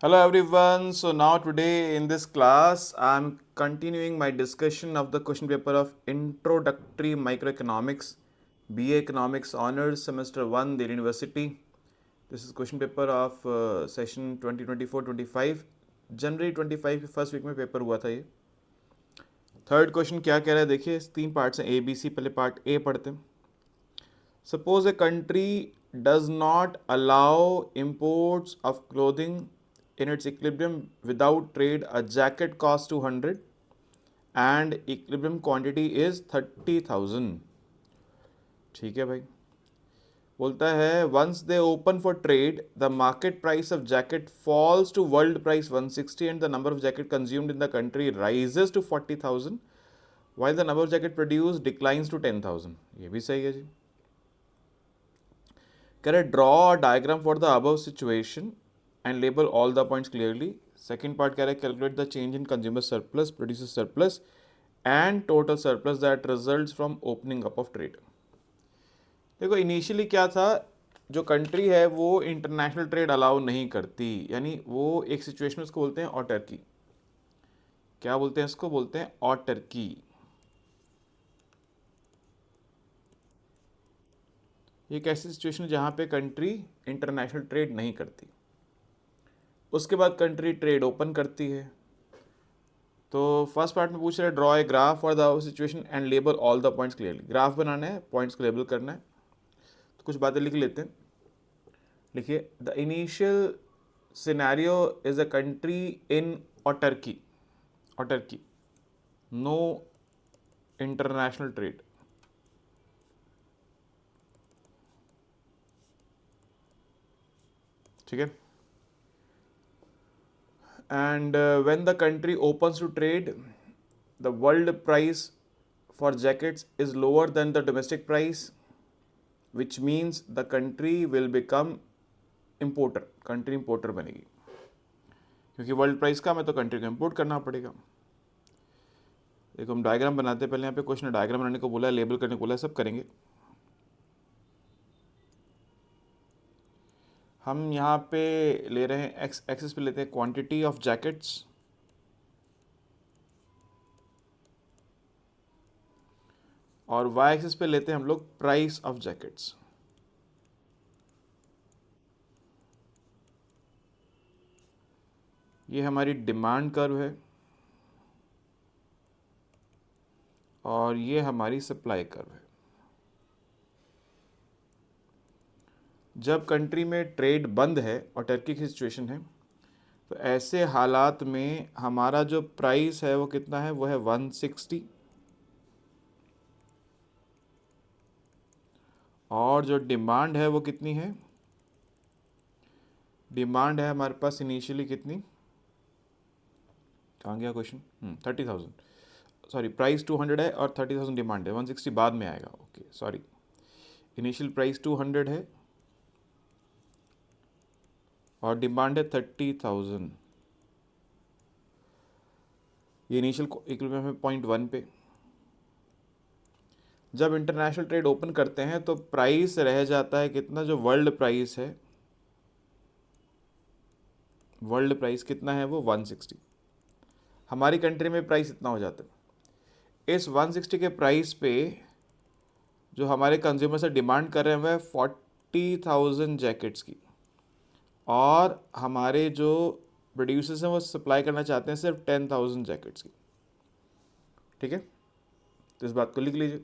Hello everyone. So now today in this class I'm continuing my discussion of the question paper of Introductory Microeconomics, BA Economics Honors Semester 1 Delhi University. This is question paper of session 2024-25. जनवरी 25 के first week में paper हुआ था ये. Third question क्या कह रहा है देखिए, तीन पार्ट्स हैं ABC. पहले पार्ट ए पढ़ते हैं. Suppose a country does not allow imports of clothing in its equilibrium without trade. A jacket costs 200 and equilibrium quantity is 30,000. ठीक है भाई. बोलता है once they open for trade the market price of jacket falls to world price 160 and the number of jacket consumed in the country rises to 40,000 while the number of jacket produced declines to 10,000. ये भी सही है जी. कह रहे draw a diagram for the above situation and label all the points clearly. Second part कह रहा है calculate the change in consumer surplus, producer surplus and total surplus that results from opening up of trade. देखो initially क्या था, जो country है वो international trade allow नहीं करती, यानी वो एक सिचुएशन उसको बोलते हैं ऑटर्की. क्या बोलते हैं इसको? बोलते हैं ऑटर्की. ये एक ऐसी सिचुएशन है जहाँ पे कंट्री इंटरनेशनल ट्रेड नहीं करती. उसके बाद कंट्री ट्रेड ओपन करती है. तो फर्स्ट पार्ट में पूछ रहे हैं draw a graph for the situation and label all the points clearly. Graph बनाना है, पॉइंट्स को लेबल करना है. तो कुछ बातें लिख लेते हैं. लिखिए the initial scenario is a country in autarky. Autarky, no international trade. ठीक है. and when the country opens to trade the world price for jackets is lower than the domestic price, which means the country will become importer. Country importer बनेगी क्योंकि world price कम है तो country को import करना पड़ेगा. देखो हम diagram बनाते हैं. पहले यहाँ पे क्वेश्चन डायग्राम बनाने को बोला है, लेबल करने को बोला है, सब करेंगे. हम यहाँ पे ले रहे हैं एक्स एक्सिस पे लेते हैं क्वांटिटी ऑफ जैकेट्स और वाई एक्सिस पे लेते हैं हम लोग प्राइस ऑफ जैकेट्स. ये हमारी डिमांड कर्व है और ये हमारी सप्लाई कर्व है. जब कंट्री में ट्रेड बंद है और टर्की की सिचुएशन है तो ऐसे हालात में हमारा जो प्राइस है वो कितना है? वो है 160 और जो डिमांड है वो कितनी है? डिमांड है हमारे पास इनिशियली कितनी? कहाँ गया क्वेश्चन? 30,000. सॉरी, प्राइस 200 है और 30,000 डिमांड है. 160 बाद में आएगा. ओके सॉरी, इनिशियल प्राइस 200 है और डिमांड है 30,000. ये इनिशियल इक्विलिब्रियम है 0.1 पे. जब इंटरनेशनल ट्रेड ओपन करते हैं तो प्राइस रह जाता है कितना? जो वर्ल्ड प्राइस है, वर्ल्ड प्राइस कितना है? वो 160. हमारी कंट्री में प्राइस इतना हो जाता है. इस 160 के प्राइस पे जो हमारे कंज्यूमर से डिमांड कर रहे हैं वह 40,000 जैकेट्स की, और हमारे जो प्रोड्यूसर्स हैं वो सप्लाई करना चाहते हैं सिर्फ 10,000 जैकेट्स की. ठीक है, तो इस बात को लिख लीजिए.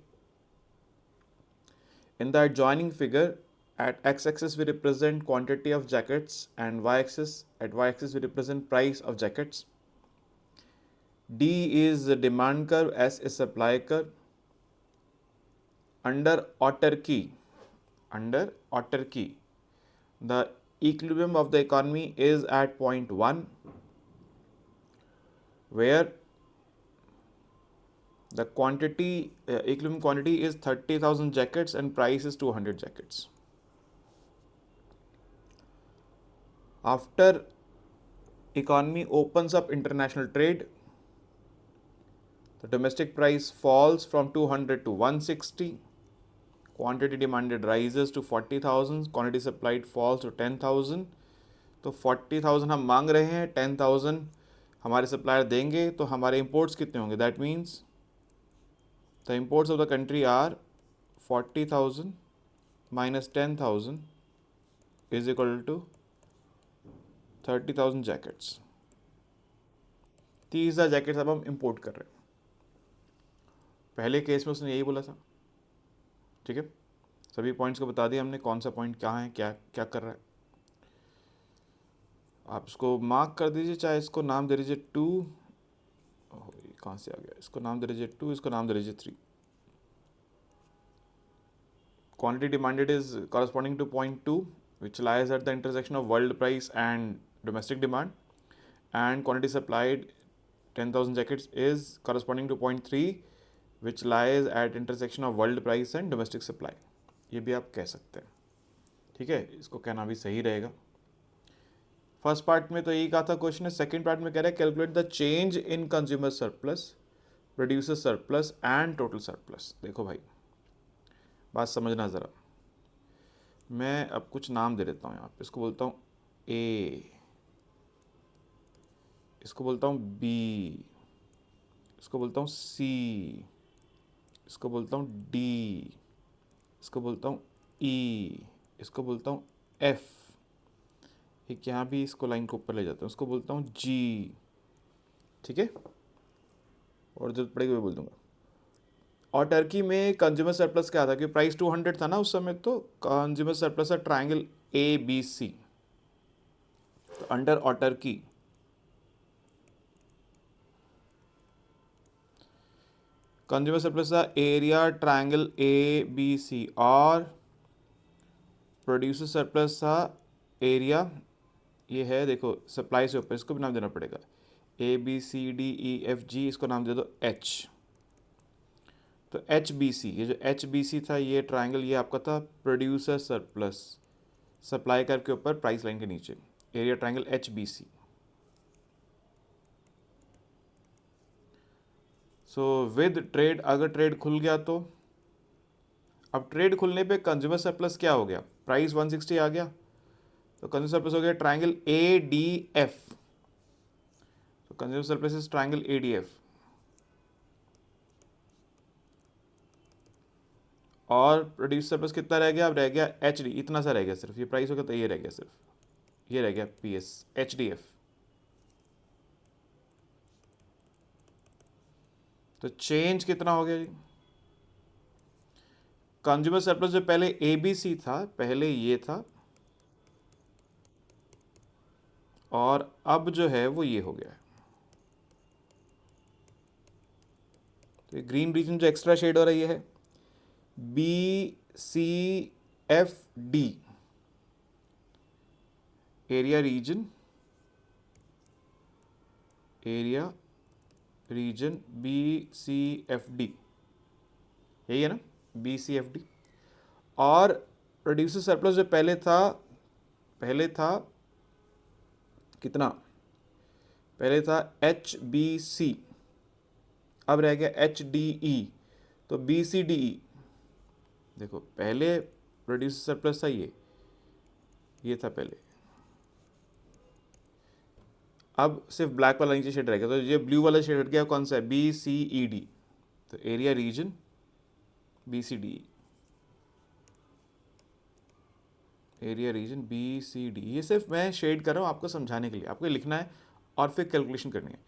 In the adjoining figure at x-axis we represent quantity of jackets and at y-axis we represent price of jackets. D is the demand curve, S is supply curve. Under autarky, the equilibrium of the economy is at 0.1 where the equilibrium quantity is 30,000 jackets and price is 200 jackets. After economy opens up international trade, the domestic price falls from 200 to 160. Quantity demanded rises to 40,000. Quantity supplied falls to 10,000. तो 40,000 हम मांग रहे हैं, 10,000 हमारे supplier देंगे, तो हमारे imports कितने होंगे? That means the imports of the country are 40,000 minus 10,000 is equal to 30,000 jackets. 30,000 jackets अब हम इंपोर्ट कर रहे हैं। पहले केस में उसने यही बोला था, ठीक है। सभी पॉइंट्स को बता दिया हमने, कौन सा पॉइंट कहाँ है, क्या क्या कर रहा है। आप इसको मार्क कर दीजिए, चाहे इसको नाम दे दीजिए 2, कहाँ से आ गया, इसको नाम दे दीजिए 2, इसको नाम दे दीजिए 3। Quantity demanded is corresponding to point 2, which lies at the intersection of world price and domestic demand, and quantity supplied 10,000 jackets is corresponding to point 3, which lies at intersection of world price and domestic supply। ये भी आप कह सकते हैं, ठीक है, इसको कहना भी सही रहेगा। फर्स्ट पार्ट में तो यही कहा था क्वेश्चन है। सेकंड पार्ट में कह रहा है calculate the change in consumer surplus, producer surplus and total surplus. देखो भाई, बात समझना ज़रा। मैं अब कुछ नाम दे देता हूँ यहाँ पे। इसको बोलता हूँ ए, इसको बोलता हूँ बी, इसको बोलता हूँ सी, इसको बोलता हूँ डी, इसको बोलता हूँ ई, इसको बोलता हूँ एफ, एक यहाँ भी इसको लाइन को ऊपर ले जाता हूँ, उसको बोलता हूँ जी, ठीक है। और जरूरत पड़ेगी मैं बोल दूंगा। और टर्की में कंज्यूमर सरप्लस क्या था कि प्राइस 200 था ना उस समय, तो कंज्यूमर सरप्लस है ट्राइंगल ए बी सी। तो under autarky consumer surplus था area triangle A B C, और प्रोड्यूसर सरप्लस था एरिया, ये है देखो सप्लाई से ऊपर, इसको भी नाम देना पड़ेगा A B C D E F G, इसको नाम दे दो एच। तो एच बी सी, ये जो एच बी सी था ये ट्राइंगल, ये आपका था प्रोड्यूसर सरप्लस, सप्लाई कर के ऊपर प्राइस लाइन के नीचे, area triangle H B C. So with trade, अगर ट्रेड खुल गया तो, अब ट्रेड खुलने पे कंज्यूमर सरप्लस क्या हो गया, प्राइस 160 आ गया, तो कंज्यूमर सरप्लस हो गया ट्राइंगल ए डी एफ। तो consumer surplus is triangle A D F. और प्रोड्यूस सरप्लस कितना रह गया, अब रह गया एच डी, इतना सा रह गया सिर्फ, ये प्राइस हो गया तो ये रह गया सिर्फ, ये रह गया P S H D F. तो चेंज कितना हो गया जी, कंज्यूमर सरप्लस जो पहले ए बी सी था, पहले ये था, और अब जो है वो ये हो गया है। तो ग्रीन रीजन जो एक्स्ट्रा शेड हो रहा है ये है B C F D, area region, area region B C F D, यही है ना, बी सी एफ डी। और प्रोड्यूसर सरप्लस जो पहले था, पहले था कितना, पहले था एच बी सी, अब रह गया एच डी ई, तो बी सी डी ई। देखो पहले प्रोड्यूसर सरप्लस था ये था पहले, अब सिर्फ ब्लैक वाला नीचे शेड रह गया, तो ये ब्लू वाला शेड हट गया, कौन सा है, बी सी ई डी। तो area region B C D, area region B C D. ये सिर्फ मैं शेड कर रहा हूँ आपको समझाने के लिए, आपको लिखना है और फिर कैलकुलेशन करनी है।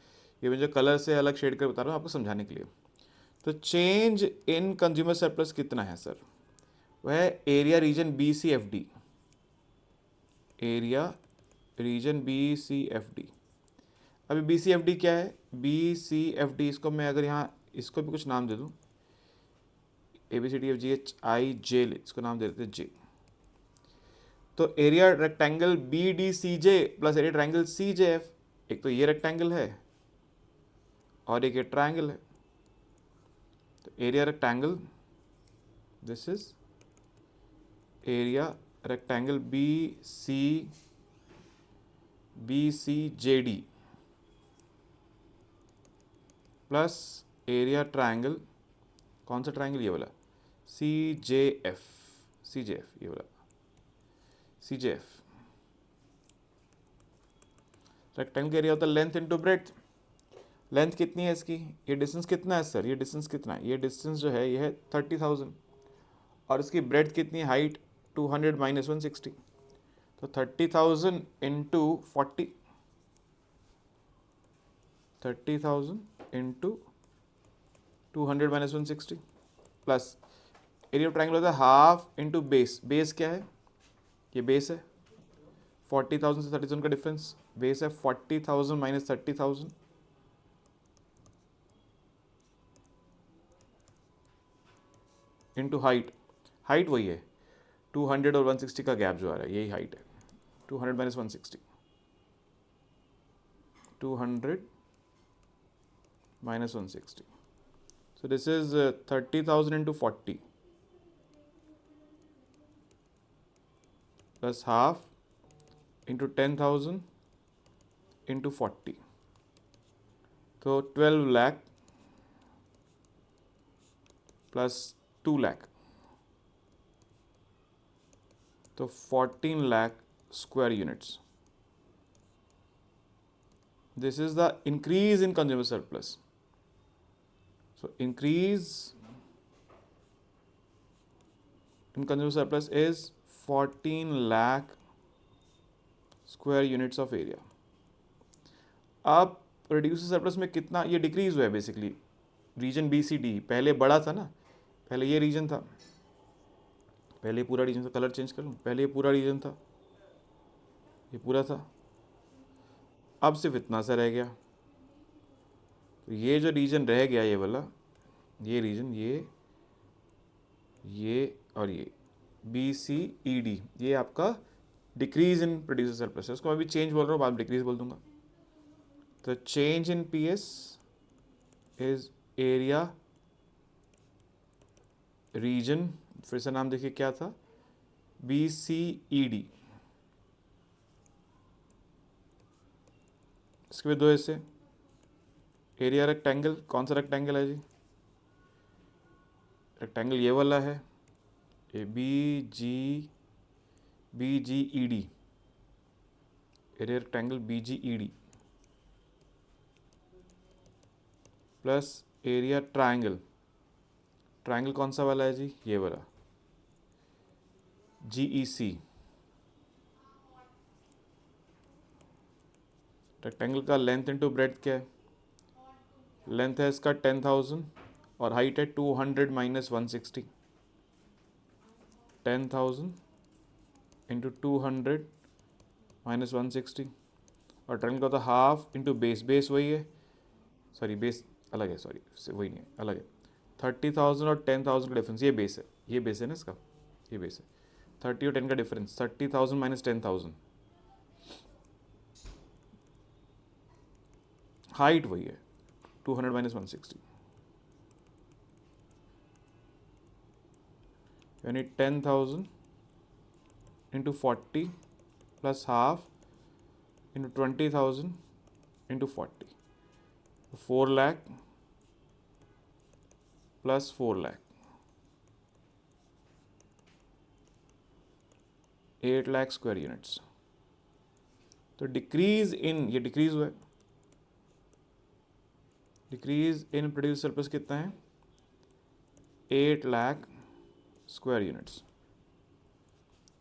ये मैं जो कलर से अलग शेड कर बता रहा हूँ आपको समझाने के लिए। तो चेंज इन कंज्यूमर सरप्लस कितना है सर, वह है area region B C F D, area region B C F D. अभी बी सी एफ डी क्या है, बी सी एफ डी, इसको मैं अगर यहाँ इसको भी कुछ नाम दे दूँ, A B C D F G H I J, इसको नाम दे देते जे। तो area rectangle B D C J plus area triangle C J F, एक तो ये रेक्टेंगल है और एक ये ट्राइंगल है। तो area rectangle, this is area rectangle B C J D plus area triangle, कौन सा ट्राइंगल, ये वाला सी जे एफ, सी जे एफ, ये वाला सी जे एफ। रेक्टेंगल का एरिया होता है लेंथ इंटू ब्रेड्थ। लेंथ कितनी है इसकी, ये डिस्टेंस कितना है सर, ये डिस्टेंस कितना है, ये डिस्टेंस जो है ये है 30,000 और इसकी ब्रेड्थ कितनी है, हाइट 200 माइनस 160। तो 30,000 into 40, 30,000 into 200 minus 160 plus area of triangle होता है हाफ इंटू बेस। बेस क्या है, ये बेस है 40,000 से 30,000 का डिफरेंस, बेस है 40,000 माइनस 30,000 इंटू हाइट। हाइट वही है 200 और 160 का गैप जो आ रहा है यही हाइट है, 200 minus 160, 200 minus 160. So this is 30,000 into 40 plus half into 10,000 into 40. So 12 lakh plus 2 lakh. So 14 lakh square units. This is the increase in consumer surplus. So increase in consumer surplus is 14 lakh square units of area. अब producer surplus में कितना ये decrease हुआ है basically, region B C D पहले बड़ा था ना, पहले ये रीजन था, पहले पूरा रीजन था, कलर चेंज कर लूँ, पहले ये पूरा रीजन था, ये पूरा था, अब सिर्फ इतना सा रह गया। तो ये जो रीजन रह गया ये वाला, ये रीजन ये और ये बी सी ई डी, ये आपका डिक्रीज इन प्रोड्यूसर सरप्लस है। उसको मैं अभी चेंज बोल रहा हूँ, बाद में डिक्रीज बोल दूंगा। तो change in P S is area region, फिर से नाम देखिए क्या था, बी सी ई डी। इसके भी दो हिस्से, एरिया रेक्टेंगल, कौन सा रेक्टेंगल है जी, रेक्टेंगल ये वाला है, A B G E D, area rectangle B G E D plus area triangle, triangle कौन सा वाला है जी, ये वाला जी ई सी। रेक्टेंगल का लेंथ इंटू ब्रेड्थ क्या है, लेंथ है इसका 10,000 और हाइट है 200 माइनस 160, 10,000 इंटू 200 माइनस 160 और ट्रायंगल का होता है हाफ इंटू बेस, बेस वही है, सॉरी बेस अलग है, सॉरी वही नहीं है, अलग है। 30,000 और 10,000 का डिफरेंस, ये बेस है, ये बेस है ना इसका, ये बेस है। 30 और 10 का डिफरेंस 30,000 माइनस 10,000, हाइट वही है 200 माइनस 160, यानी 10,000 into 40 plus half into 20,000 into 40, 4 lakh plus 4 lakh, 8 lakh square units. तो डिक्रीज इन, ये डिक्रीज हुआ है, डिक्रीज इन प्रोड्यूस सरप्लस कितना है 8 लाख स्क्वायर यूनिट्स।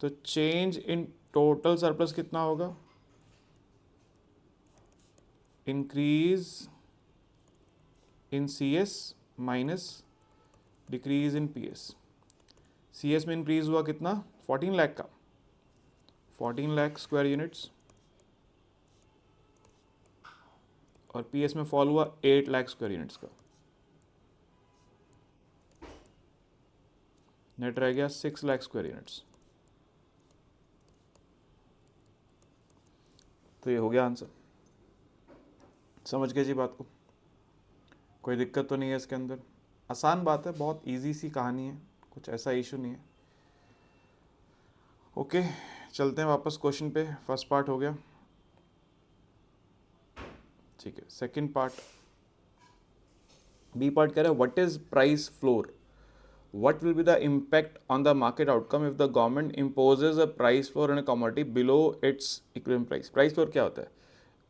तो चेंज इन टोटल सरप्लस कितना होगा, increase in C S minus decrease in P S. C S में इंक्रीज हुआ कितना 14 लाख का, 14 लाख स्क्वायर यूनिट्स, और पी एस में फॉल हुआ 8 लाख स्क्वायर यूनिट्स का, नेट रह गया 6 लाख स्क्वायर यूनिट्स। तो ये हो गया आंसर, समझ गए जी बात को, कोई दिक्कत तो नहीं है इसके अंदर, आसान बात है, बहुत इजी सी कहानी है, कुछ ऐसा इशू नहीं है। ओके चलते हैं वापस क्वेश्चन पे, फर्स्ट पार्ट हो गया, ठीक है। सेकंड पार्ट, बी पार्ट कह रहा है what is price floor, what will be the impact on the market outcome if the government imposes a price floor on a commodity below its equivalent price। price floor क्या होता है,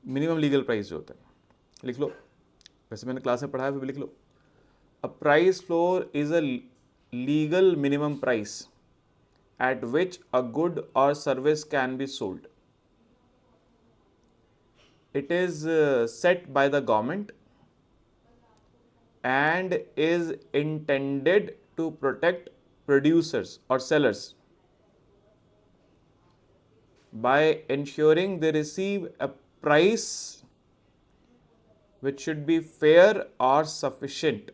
minimum legal price जो होता है, लिख लो, वैसे मैंने class में पढ़ाया, फिर भी लिख लो। A price floor is a legal minimum price at which a good or service can be sold. It is set by the government and is intended to protect producers or sellers by ensuring they receive a price which should be fair or sufficient.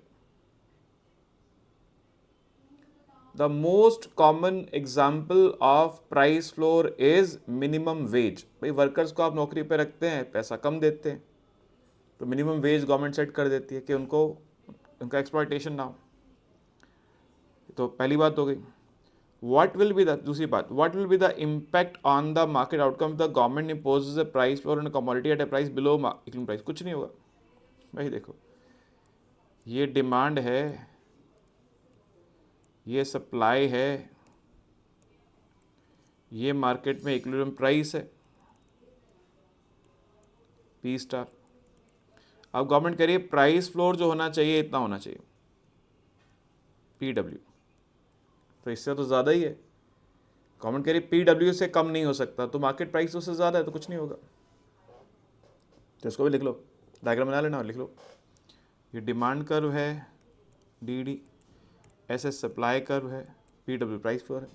The most common example of price floor is minimum wage. भाई workers को आप नौकरी पे रखते हैं, पैसा कम देते हैं, तो मिनिमम वेज गवर्नमेंट सेट कर देती है कि उनको उनका एक्सप्लॉयटेशन ना हो। तो पहली बात हो गई। व्हाट विल बी द, दूसरी बात, what will be the impact on the market outcome the government imposes a price floor on commodity at a price below equilibrium price. कुछ नहीं होगा भाई, देखो ये डिमांड है, ये सप्लाई है, ये मार्केट में इक्विलिब्रियम प्राइस है पी स्टार। अब गवर्नमेंट कह रही है प्राइस फ्लोर जो होना चाहिए इतना होना चाहिए पी डब्ल्यू, तो इससे तो ज़्यादा ही है। गवर्नमेंट कह रही पी डब्ल्यू से कम नहीं हो सकता, तो मार्केट प्राइस उससे ज़्यादा है, तो कुछ नहीं होगा। तो इसको भी लिख लो, डायग्राम बना लेना और लिख लो। ये डिमांड कर्व है डी डी, ऐसे सप्लाई कर्व है, पी डब्ल्यू प्राइस फ्लोर है,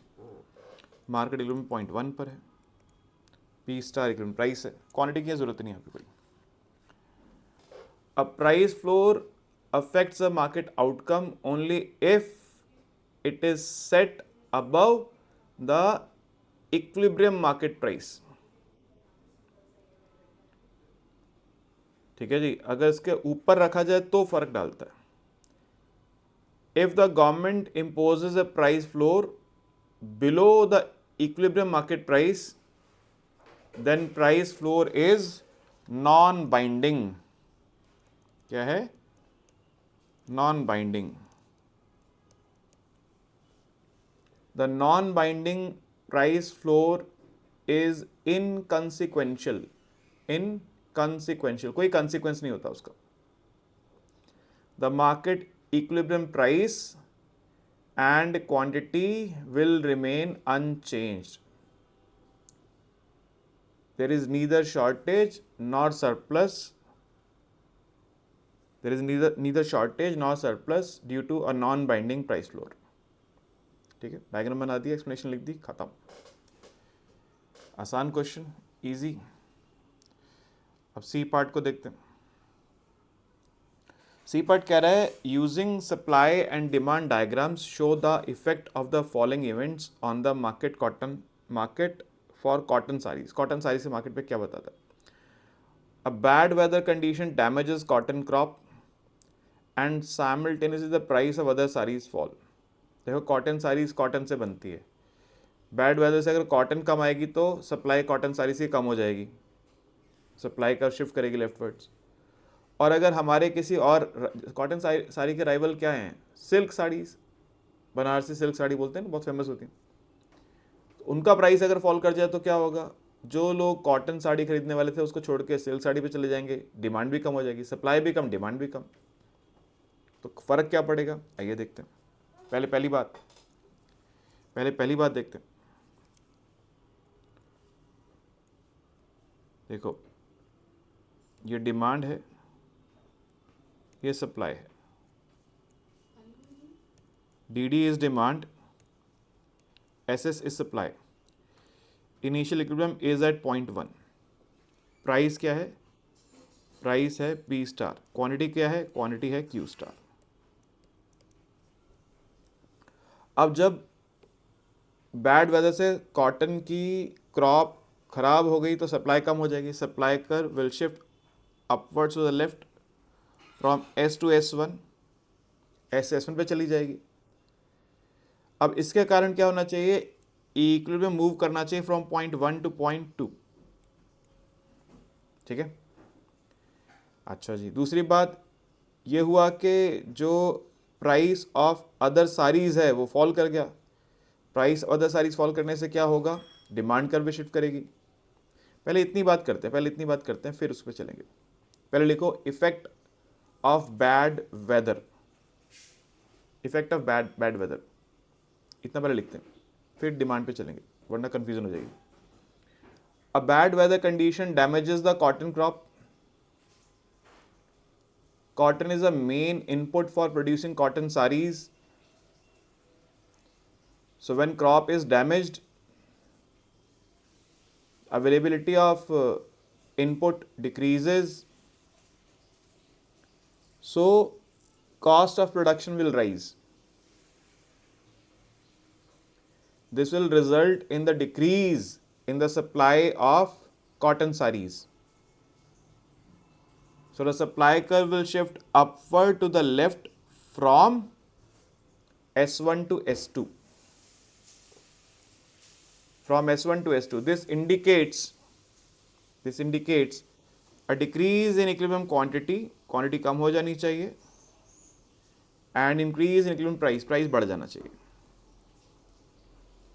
मार्केट इक्विलिब्रियम 0.1 पर है, पी स्टार इक्विलिब्रियम प्राइस है, क्वांटिटी की जरूरत नहीं है आपकी कोई। A price floor affects the market outcome only if it is set above the equilibrium market price. ठीक है जी, अगर इसके ऊपर रखा जाए तो फर्क डालता है। If the government imposes a price floor below the equilibrium market price, then price floor is non-binding. क्या है? Non binding. The non binding price floor is inconsequential. Inconsequential, कोई कॉन्सिक्वेंस नहीं होता उसका। The market equilibrium price and quantity will remain unchanged. There is neither shortage nor surplus, there is neither shortage nor surplus due to a non-binding price floor। ठीक है, diagram बना दिया, explanation लिख दी, खत्म। आसान क्वेश्चन, इजी। अब C part को देखते हैं। सी पार्ट कह रहा है using supply and demand diagrams show the effect of the following events on the market for cotton saris. Cotton sari से मार्केट पे क्या बताता है? A bad weather condition damages cotton crop and simultaneously the price of other saris fall. देखो cotton saris cotton से बनती है, bad weather से अगर कॉटन कम आएगी तो सप्लाई कॉटन साड़ी से कम हो जाएगी, सप्लाई का शिफ्ट करेगी लेफ्टवर्ड्स। और अगर हमारे किसी और कॉटन साड़ी के राइवल क्या हैं? सिल्क साड़ीज, बनारसी सिल्क साड़ी बोलते हैं ना, बहुत फेमस होती हैं। उनका प्राइस अगर फॉल कर जाए तो क्या होगा? जो लोग कॉटन साड़ी खरीदने वाले थे उसको छोड़ के सिल्क साड़ी पे चले जाएंगे, डिमांड भी कम हो जाएगी, सप्लाई भी कम, डिमांड भी कम। तो फर्क क्या पड़ेगा? आइए देखते हैं। पहले पहली बात देखते हैं। देखो ये डिमांड है, ये सप्लाई है। D D is demand, S S is supply, initial equilibrium is at 0.1। Price क्या है? प्राइस है पी स्टार। क्वांटिटी क्या है? क्वांटिटी है क्यू स्टार। अब जब बैड वेदर से कॉटन की क्रॉप खराब हो गई तो सप्लाई कम हो जाएगी, supply curve will shift upwards to the left from S to S1, S से S1 पे चली जाएगी। अब इसके कारण क्या होना चाहिए? इक्विलिब्रियम मूव करना चाहिए फ्रॉम 0.1 टू 0.2। ठीक है, अच्छा जी। दूसरी बात ये हुआ कि जो प्राइस ऑफ अदर साड़ीज है वो फॉल कर गया। Price of other saris fall करने से क्या होगा? डिमांड कर्व भी शिफ्ट करेगी। पहले इतनी बात करते हैं फिर उस पर चलेंगे। पहले लिखो effect of bad weather, effect of bad weather, इतना पहले लिखते हैं फिर डिमांड पे चलेंगे, वरना कंफ्यूजन हो जाएगी। A bad weather condition damages the cotton crop. Cotton is a main input for producing cotton sarees. So when crop is damaged, availability of input decreases. So cost of production will rise. This will result in the decrease in the supply of cotton sarees. So the supply curve will shift upward to the left from S1 to S2. From S1 to S2. This indicates a decrease in equilibrium quantity, quantity कम हो जानी चाहिए, and increase in equilibrium price, price बढ़ जाना चाहिए।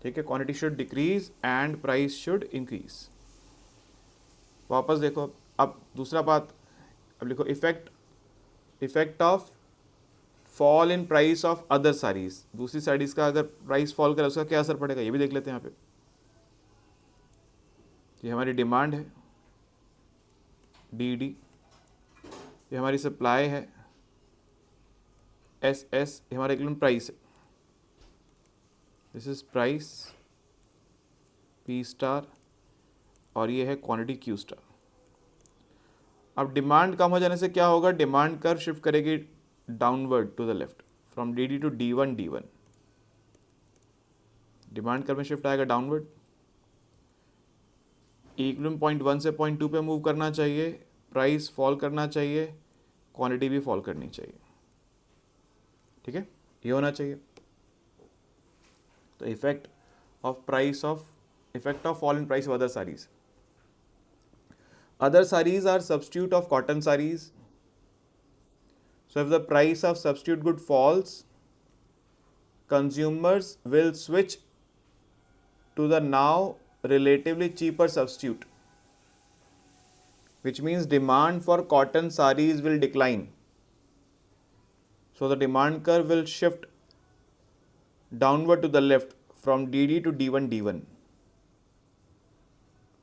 ठीक है, quantity should decrease and price should increase. वापस देखो, अब दूसरा बात, अब लिखो effect of fall in price of other saris. दूसरी साड़ीज का अगर प्राइस फॉल करे उसका क्या असर पड़ेगा, ये भी देख लेते हैं। यहाँ पे ये हमारी डिमांड है डी, ये हमारी सप्लाई है एस, ये हमारा इक्विलिब्रियम प्राइस है, this is price P star, और ये है क्वांटिटी क्यू स्टार। अब डिमांड कम हो जाने से क्या होगा, डिमांड कर्व शिफ्ट करेगी downward to the left from D to D1, demand curve में शिफ्ट आएगा डाउनवर्ड। इक्विलिब्रियम पॉइंट 1 से पॉइंट 2 पे मूव करना चाहिए, प्राइस फॉल करना चाहिए, क्वांटिटी भी फॉल करनी चाहिए। ठीक है, ये होना चाहिए। तो effect of fall in price of other saris. Other sarees are substitute of cotton sarees. So if the price of substitute good falls, consumers will switch to the now relatively cheaper substitute, which means demand for cotton sarees will decline. So the demand curve will shift downward to the left from DD to D1,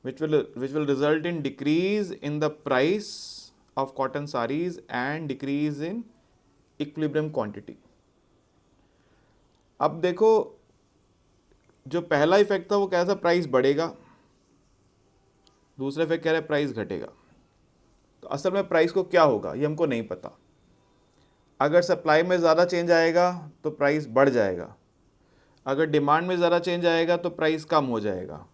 which will result in decrease in the price of cotton sarees and decrease in equilibrium quantity. अब देखो, जो पहला effect था वो क्या था, price बढ़ेगा, दूसरा इफेक्ट कह रहा है प्राइस घटेगा। तो असल में प्राइस को क्या होगा ये हमको नहीं पता। अगर सप्लाई में ज़्यादा चेंज आएगा तो प्राइस बढ़ जाएगा, अगर डिमांड में ज़्यादा चेंज आएगा तो प्राइस कम हो जाएगा,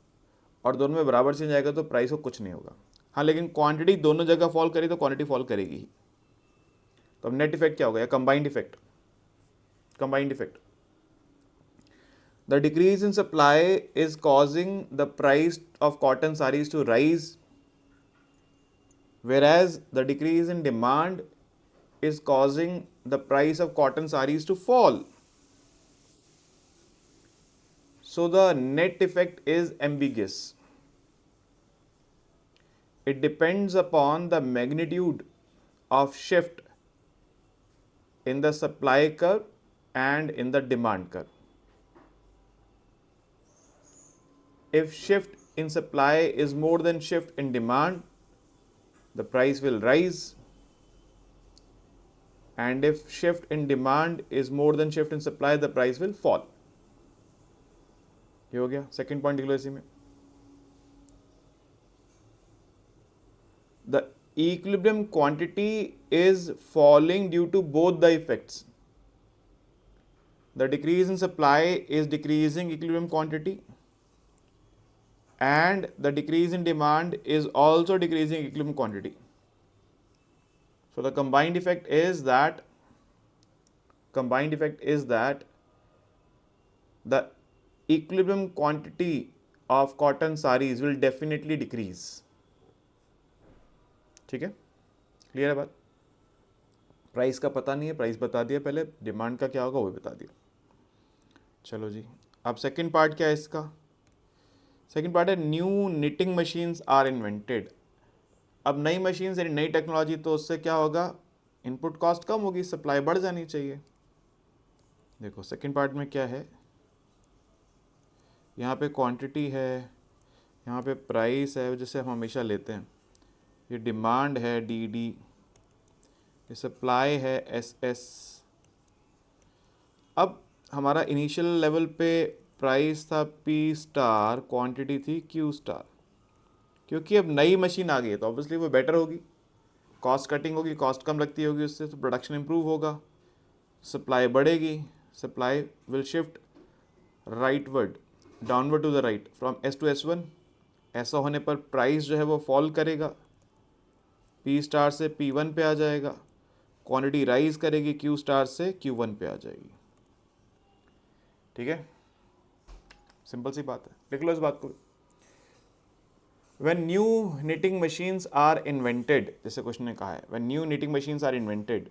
और दोनों में बराबर चेंज आएगा तो प्राइस को कुछ नहीं होगा। हाँ, लेकिन क्वांटिटी दोनों जगह फॉल करी तो क्वांटिटी फॉल करेगी ही। तो अब नेट इफेक्ट क्या होगा, या combined effect. The decrease in supply is causing the price of cotton saris to rise, whereas the decrease in demand is causing the price of cotton sarees to fall. So the net effect is ambiguous. It depends upon the magnitude of shift in the supply curve and in the demand curve. If shift in supply is more than shift in demand, the price will rise, and if shift in demand is more than shift in supply, the price will fall. ये हो गया second point, इसी में the equilibrium quantity is falling due to both the effects. The decrease in supply is decreasing equilibrium quantity, and the decrease in demand is also decreasing equilibrium quantity. So the combined effect is that the equilibrium quantity of cotton sarees will definitely decrease. ठीक है, clear है बात। Price का पता नहीं है, price बता दिया पहले, डिमांड का क्या होगा वो बता दिया। चलो जी, अब सेकंड पार्ट क्या है इसका। सेकेंड पार्ट है new knitting machines are invented. अब नई मशीन यानी नई टेक्नोलॉजी, तो उससे क्या होगा, इनपुट कॉस्ट कम होगी, सप्लाई बढ़ जानी चाहिए। देखो सेकेंड पार्ट में क्या है, यहाँ पे क्वांटिटी है, यहाँ पे प्राइस है जैसे हम हमेशा लेते हैं, ये डिमांड है डी डी, ये सप्लाई है एस एस। अब हमारा इनिशियल लेवल पे प्राइस था पी स्टार, क्वांटिटी थी क्यू स्टार। क्योंकि अब नई मशीन आ गई है तो ऑब्वियसली वो बेटर होगी, कॉस्ट कटिंग होगी, कॉस्ट कम लगती होगी उससे, तो प्रोडक्शन इंप्रूव होगा, सप्लाई बढ़ेगी, supply will shift rightward, downward to the right from S to S one. ऐसा होने पर प्राइस जो है वो फॉल करेगा, पी स्टार से पी वन पे आ जाएगा, क्वांटिटी राइज करेगी क्यू स्टार से क्यू वन पे आ जाएगी। ठीक है, सिंपल सी बात है, लिख लो इस बात को। When new knitting machines are invented, जैसे क्वेश्चन ने कहा है, when new knitting machines are invented,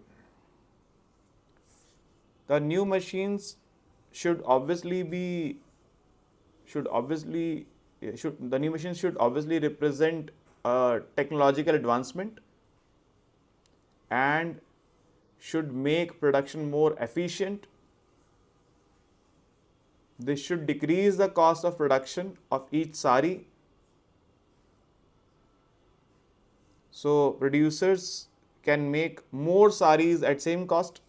the new machines should obviously represent a technological advancement and should make production more efficient. This should decrease the cost of production of each sari. So producers can make more saris at same cost.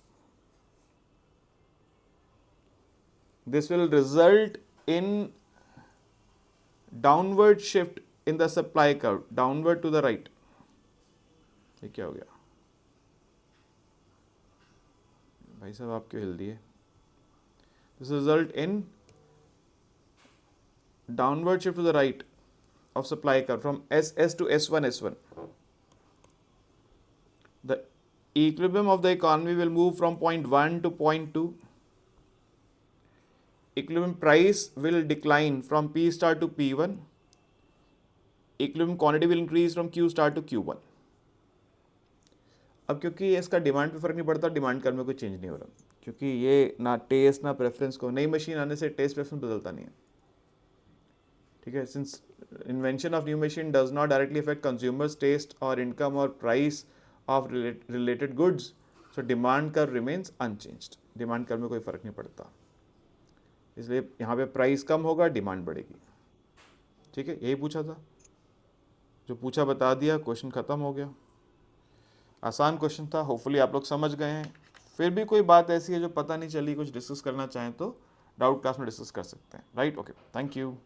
This will result in downward shift in the supply curve, downward to the right. ये क्या हो गया भाई साहब, आप क्यों हिल दिए? This result in downward shift to the right of supply curve from SS to S1 S1. The equilibrium of the economy will move from point 1 to point 2. Equilibrium price will decline from P star to P1. Equilibrium quantity will increase from Q star to Q1. अब क्योंकि इसका demand पे फर्क नहीं पड़ता, demand curve में कोई change नहीं हो रहा, क्योंकि ये ना टेस्ट ना प्रेफरेंस को, नई मशीन आने से टेस्ट प्रेफरेंस बदलता नहीं है। ठीक है, since invention of new machine does not directly affect consumers taste और इनकम और price of related goods, so demand curve remains unchanged, demand curve में कोई फर्क नहीं पड़ता, इसलिए यहाँ पे प्राइस कम होगा, डिमांड बढ़ेगी। ठीक है, यही पूछा था, जो पूछा बता दिया, क्वेश्चन ख़त्म हो गया। आसान क्वेश्चन था, होपफुली आप लोग समझ गए हैं। फिर भी कोई बात ऐसी है जो पता नहीं चली, कुछ डिस्कस करना चाहें तो डाउट क्लास में डिस्कस कर सकते हैं, राइट? Okay, thank you.